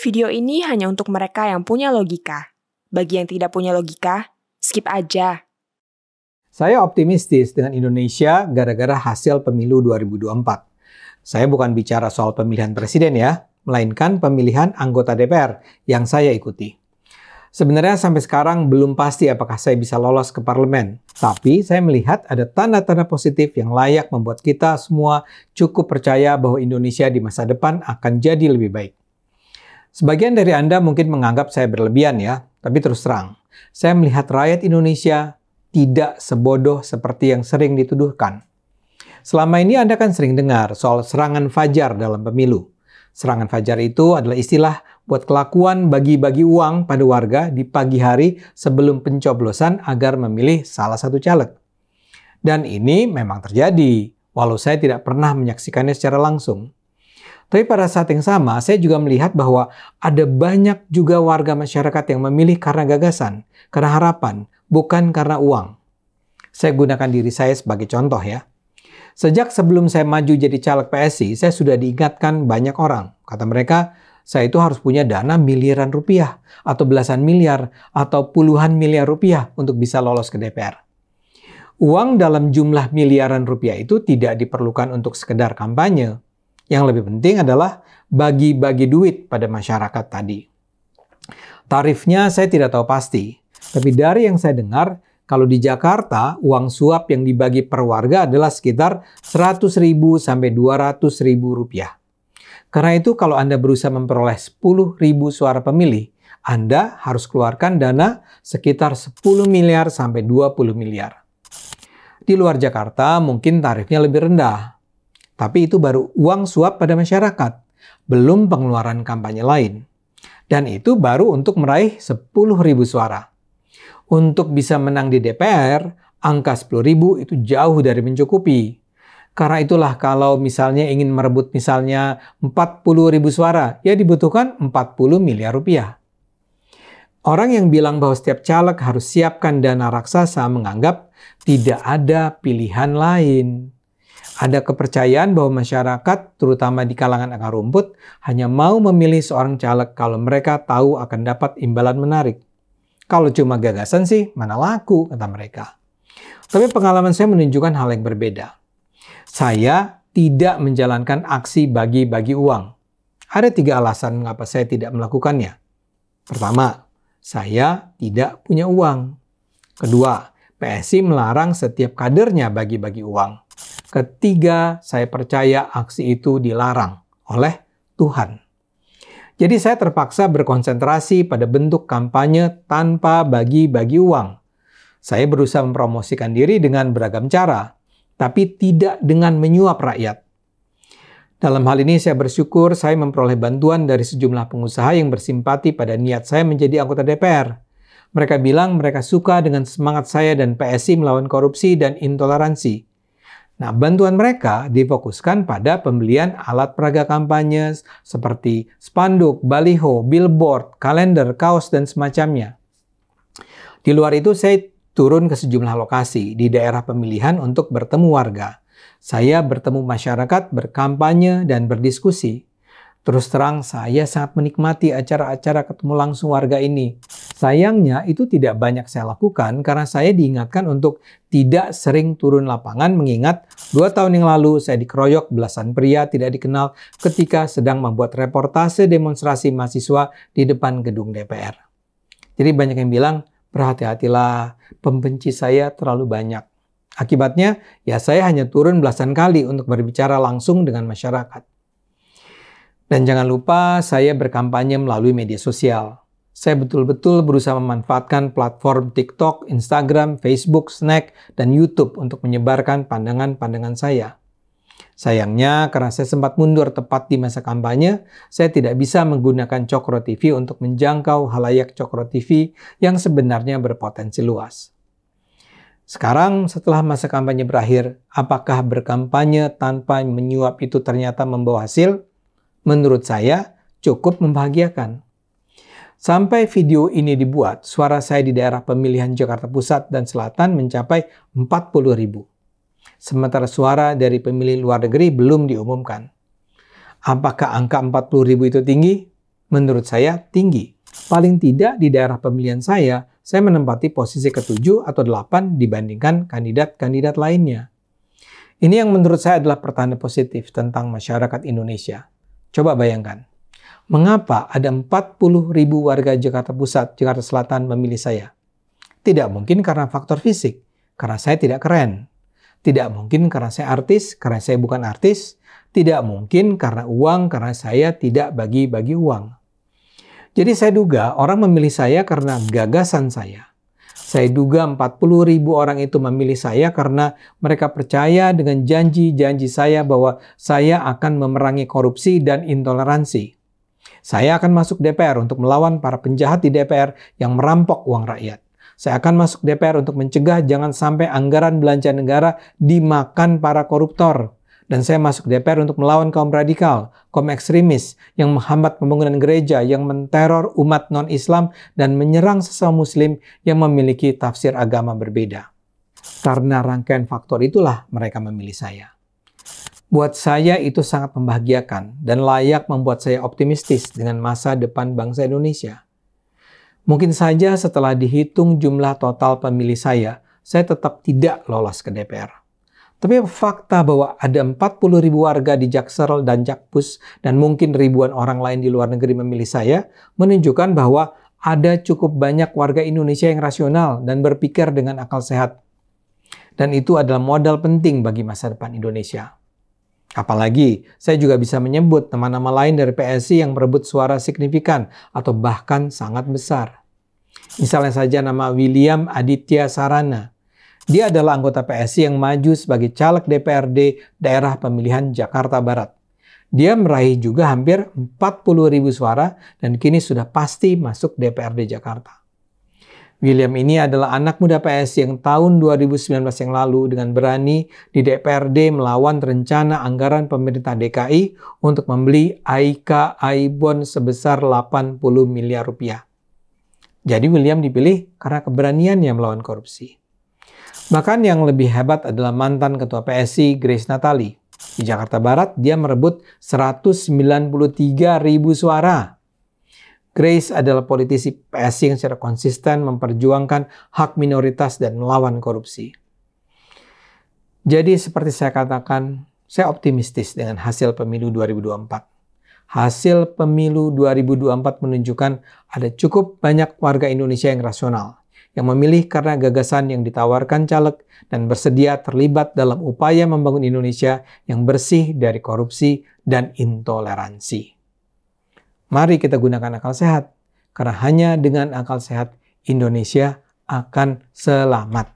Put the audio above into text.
Video ini hanya untuk mereka yang punya logika. Bagi yang tidak punya logika, skip aja. Saya optimistis dengan Indonesia gara-gara hasil pemilu 2024. Saya bukan bicara soal pemilihan presiden ya, melainkan pemilihan anggota DPR yang saya ikuti. Sebenarnya sampai sekarang belum pasti apakah saya bisa lolos ke parlemen. Tapi saya melihat ada tanda-tanda positif yang layak membuat kita semua cukup percaya bahwa Indonesia di masa depan akan jadi lebih baik. Sebagian dari Anda mungkin menganggap saya berlebihan ya, tapi terus terang, saya melihat rakyat Indonesia tidak sebodoh seperti yang sering dituduhkan. Selama ini Anda kan sering dengar soal serangan fajar dalam pemilu. Serangan fajar itu adalah istilah buat kelakuan bagi-bagi uang pada warga di pagi hari sebelum pencoblosan agar memilih salah satu caleg. Dan ini memang terjadi, walau saya tidak pernah menyaksikannya secara langsung. Tapi pada saat yang sama, saya juga melihat bahwa ada banyak juga warga masyarakat yang memilih karena gagasan, karena harapan, bukan karena uang. Saya gunakan diri saya sebagai contoh ya. Sejak sebelum saya maju jadi caleg PSI, saya sudah diingatkan banyak orang. Kata mereka, saya itu harus punya dana miliaran rupiah, atau belasan miliar, atau puluhan miliar rupiah untuk bisa lolos ke DPR. Uang dalam jumlah miliaran rupiah itu tidak diperlukan untuk sekedar kampanye. Yang lebih penting adalah bagi-bagi duit pada masyarakat tadi. Tarifnya saya tidak tahu pasti, tapi dari yang saya dengar, kalau di Jakarta, uang suap yang dibagi per warga adalah sekitar 100.000 sampai 200.000 rupiah. Karena itu kalau Anda berusaha memperoleh 10.000 suara pemilih, Anda harus keluarkan dana sekitar 10 miliar sampai 20 miliar. Di luar Jakarta mungkin tarifnya lebih rendah. Tapi itu baru uang suap pada masyarakat, belum pengeluaran kampanye lain. Dan itu baru untuk meraih 10.000 suara. Untuk bisa menang di DPR, angka 10.000 itu jauh dari mencukupi. Karena itulah kalau misalnya ingin merebut misalnya 40.000 suara, ya dibutuhkan 40 miliar rupiah. Orang yang bilang bahwa setiap caleg harus siapkan dana raksasa menganggap tidak ada pilihan lain. Ada kepercayaan bahwa masyarakat, terutama di kalangan akar rumput, hanya mau memilih seorang caleg kalau mereka tahu akan dapat imbalan menarik. Kalau cuma gagasan sih, mana laku, kata mereka. Tapi pengalaman saya menunjukkan hal yang berbeda. Saya tidak menjalankan aksi bagi-bagi uang. Ada 3 alasan mengapa saya tidak melakukannya. Pertama, saya tidak punya uang. Kedua, PSI melarang setiap kadernya bagi-bagi uang. Ketiga, saya percaya aksi itu dilarang oleh Tuhan. Jadi saya terpaksa berkonsentrasi pada bentuk kampanye tanpa bagi-bagi uang. Saya berusaha mempromosikan diri dengan beragam cara, tapi tidak dengan menyuap rakyat. Dalam hal ini saya bersyukur saya memperoleh bantuan dari sejumlah pengusaha yang bersimpati pada niat saya menjadi anggota DPR. Mereka bilang mereka suka dengan semangat saya dan PSI melawan korupsi dan intoleransi. Nah, bantuan mereka difokuskan pada pembelian alat peraga kampanye seperti spanduk, baliho, billboard, kalender, kaos, dan semacamnya. Di luar itu, saya turun ke sejumlah lokasi di daerah pemilihan untuk bertemu warga. Saya bertemu masyarakat, berkampanye, dan berdiskusi. Terus terang, saya sangat menikmati acara-acara ketemu langsung warga ini. Sayangnya, itu tidak banyak saya lakukan karena saya diingatkan untuk tidak sering turun lapangan mengingat 2 tahun yang lalu saya dikeroyok belasan pria tidak dikenal ketika sedang membuat reportase demonstrasi mahasiswa di depan gedung DPR. Jadi banyak yang bilang, berhati-hatilah, pembenci saya terlalu banyak. Akibatnya, ya saya hanya turun belasan kali untuk berbicara langsung dengan masyarakat. Dan jangan lupa saya berkampanye melalui media sosial. Saya betul-betul berusaha memanfaatkan platform TikTok, Instagram, Facebook, Snack, dan YouTube untuk menyebarkan pandangan-pandangan saya. Sayangnya, karena saya sempat mundur tepat di masa kampanye, saya tidak bisa menggunakan Cokro TV untuk menjangkau halayak Cokro TV yang sebenarnya berpotensi luas. Sekarang, setelah masa kampanye berakhir, apakah berkampanye tanpa menyuap itu ternyata membawa hasil? Menurut saya, cukup membahagiakan. Sampai video ini dibuat, suara saya di daerah pemilihan Jakarta Pusat dan Selatan mencapai 40.000. Sementara suara dari pemilih luar negeri belum diumumkan. Apakah angka 40.000 itu tinggi? menurut saya tinggi. Paling tidak di daerah pemilihan saya menempati posisi ke-7 atau 8 dibandingkan kandidat-kandidat lainnya. Ini yang menurut saya adalah pertanda positif tentang masyarakat Indonesia. Coba bayangkan, mengapa ada 40.000 warga Jakarta Pusat, Jakarta Selatan memilih saya? Tidak mungkin karena faktor fisik, karena saya tidak keren. Tidak mungkin karena saya artis, karena saya bukan artis. Tidak mungkin karena uang, karena saya tidak bagi-bagi uang. Jadi saya duga orang memilih saya karena gagasan saya. Saya duga 40.000 orang itu memilih saya karena mereka percaya dengan janji-janji saya bahwa saya akan memerangi korupsi dan intoleransi. Saya akan masuk DPR untuk melawan para penjahat di DPR yang merampok uang rakyat. Saya akan masuk DPR untuk mencegah jangan sampai anggaran belanja negara dimakan para koruptor. Dan saya masuk DPR untuk melawan kaum radikal, kaum ekstremis yang menghambat pembangunan gereja, yang menteror umat non-Islam dan menyerang sesama muslim yang memiliki tafsir agama berbeda. Karena rangkaian faktor itulah mereka memilih saya. Buat saya itu sangat membahagiakan dan layak membuat saya optimistis dengan masa depan bangsa Indonesia. Mungkin saja setelah dihitung jumlah total pemilih saya tetap tidak lolos ke DPR. Tapi fakta bahwa ada 40.000 warga di Jaksel dan Jakpus dan mungkin ribuan orang lain di luar negeri memilih saya menunjukkan bahwa ada cukup banyak warga Indonesia yang rasional dan berpikir dengan akal sehat. Dan itu adalah modal penting bagi masa depan Indonesia. Apalagi, saya juga bisa menyebut nama-nama lain dari PSI yang merebut suara signifikan atau bahkan sangat besar. Misalnya saja nama William Aditya Sarana. Dia adalah anggota PSI yang maju sebagai caleg DPRD daerah pemilihan Jakarta Barat. Dia meraih juga hampir 40.000 suara dan kini sudah pasti masuk DPRD Jakarta. William ini adalah anak muda PSI yang tahun 2019 yang lalu dengan berani di DPRD melawan rencana anggaran pemerintah DKI untuk membeli AIK Bond sebesar 80 miliar rupiah. Jadi William dipilih karena keberaniannya melawan korupsi. Bahkan yang lebih hebat adalah mantan ketua PSI Grace Natali. Di Jakarta Barat dia merebut 193.000 suara. Grace adalah politisi PSI yang secara konsisten memperjuangkan hak minoritas dan melawan korupsi. Jadi seperti saya katakan, saya optimistis dengan hasil pemilu 2024. Hasil pemilu 2024 menunjukkan ada cukup banyak warga Indonesia yang rasional, yang memilih karena gagasan yang ditawarkan caleg dan bersedia terlibat dalam upaya membangun Indonesia yang bersih dari korupsi dan intoleransi. Mari kita gunakan akal sehat, karena hanya dengan akal sehat Indonesia akan selamat.